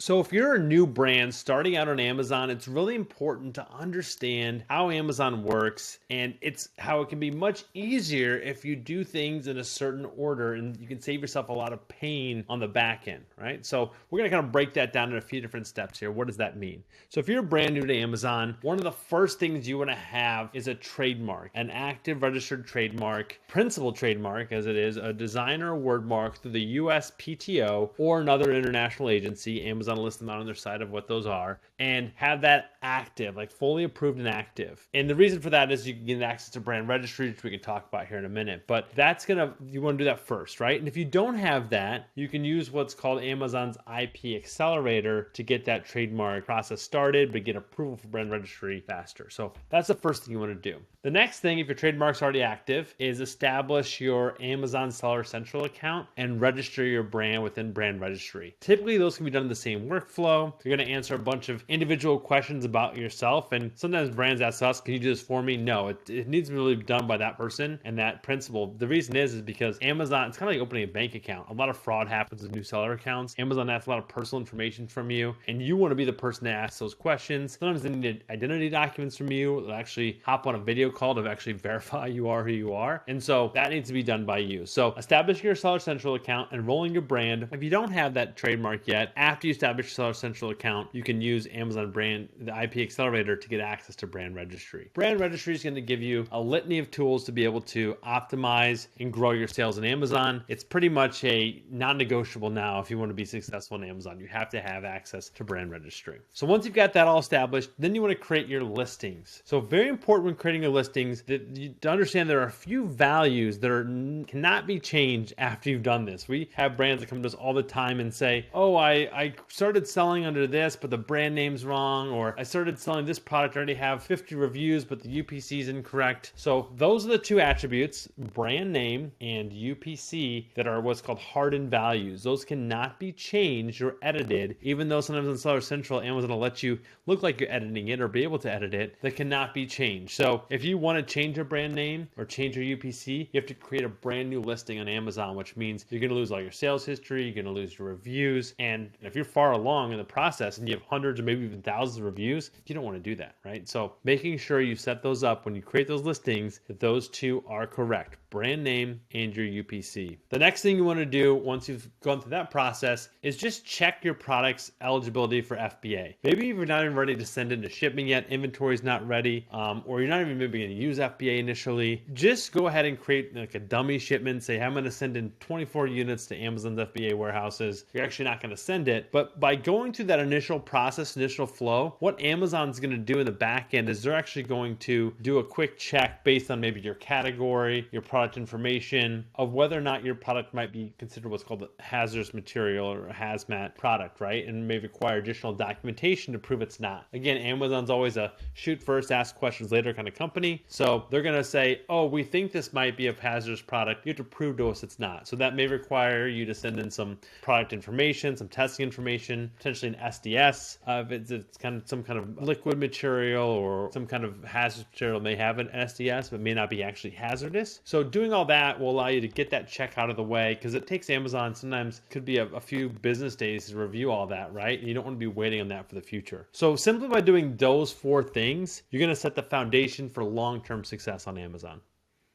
So, if you're a new brand starting out on Amazon, it's really important to understand how Amazon works, and it's how it can be much easier if you do things in a certain order, and you can save yourself a lot of pain on the back end, right? So, we're going to kind of break that down in a few different steps here. What does that mean? So, if you're brand new to Amazon, one of the first things you want to have is a trademark, an active registered trademark, principal trademark, as it is a design or word mark through the USPTO or another international agency. Amazon list them out on their side of what those are, and have that active, like fully approved and active. And the reason for that is you can get access to brand registry, which we can talk about here in a minute. But you want to do that first, right? And if you don't have that, you can use what's called Amazon's IP Accelerator to get that trademark process started, but get approval for brand registry faster. So that's the first thing you want to do. The next thing, if your trademark's already active, is establish your Amazon Seller Central account and register your brand within brand registry. Typically, those can be done in the same workflow. You're going to answer a bunch of individual questions about yourself, and sometimes brands ask us, can you do this for me? No, it needs to be really done by that person and that principal. The reason is because Amazon, it's kind of like opening a bank account. A lot of fraud happens with new seller accounts. Amazon asks a lot of personal information from you, and you want to be the person to ask those questions. Sometimes they need identity documents from you. They'll actually hop on a video call to actually verify you are who you are. And so that needs to be done by you. So establish your Seller Central account, enrolling your brand. If you don't have that trademark yet, after you establish your Seller Central account, you can use Amazon brand, the IP Accelerator, to get access to brand registry. Brand registry is going to give you a litany of tools to be able to optimize and grow your sales in Amazon. It's pretty much a non-negotiable now. If you want to be successful in Amazon, you have to have access to brand registry. So once you've got that all established, then you want to create your listings. So very important when creating your listings that you to understand there are a few values that cannot be changed after you've done this. We have brands that come to us all the time and say, oh, I started selling under this, but the brand name's wrong, or I started selling this product, I already have 50 reviews, but the UPC is incorrect. So those are the two attributes, brand name and UPC, that are what's called hardened values. Those cannot be changed or edited, even though sometimes on Seller Central, Amazon will let you look like you're editing it or be able to edit it. That cannot be changed. So if you want to change your brand name or change your UPC, you have to create a brand new listing on Amazon, which means you're going to lose all your sales history, you're going to lose your reviews. And if you're far along in the process and you have hundreds or maybe even thousands of reviews, you don't want to do that, right? So making sure you set those up when you create those listings, that those two are correct, brand name and your UPC. The next thing you want to do once you've gone through that process is just check your product's eligibility for FBA. Maybe you're not even ready to send into shipment yet, inventory is not ready, or you're not even maybe going to use FBA initially. Just go ahead and create like a dummy shipment. Say, I'm going to send in 24 units to Amazon's FBA warehouses. You're actually not going to send it. But by going through that initial process, initial flow, what Amazon's going to do in the back end is they're actually going to do a quick check based on maybe your category, your product information, of whether or not your product might be considered what's called a hazardous material or a hazmat product, right? And may require additional documentation to prove it's not. Again, Amazon's always a shoot first, ask questions later kind of company. So they're going to say, oh, we think this might be a hazardous product. You have to prove to us it's not. So that may require you to send in some product information, some testing information, potentially an SDS. If it's kind of some kind of liquid material or some kind of hazardous material, may have an SDS, but may not be actually hazardous. So doing all that will allow you to get that check out of the way, because it takes Amazon sometimes could be a few business days to review all that, right? And you don't want to be waiting on that for the future. So simply by doing those four things, you're going to set the foundation for long-term success on Amazon.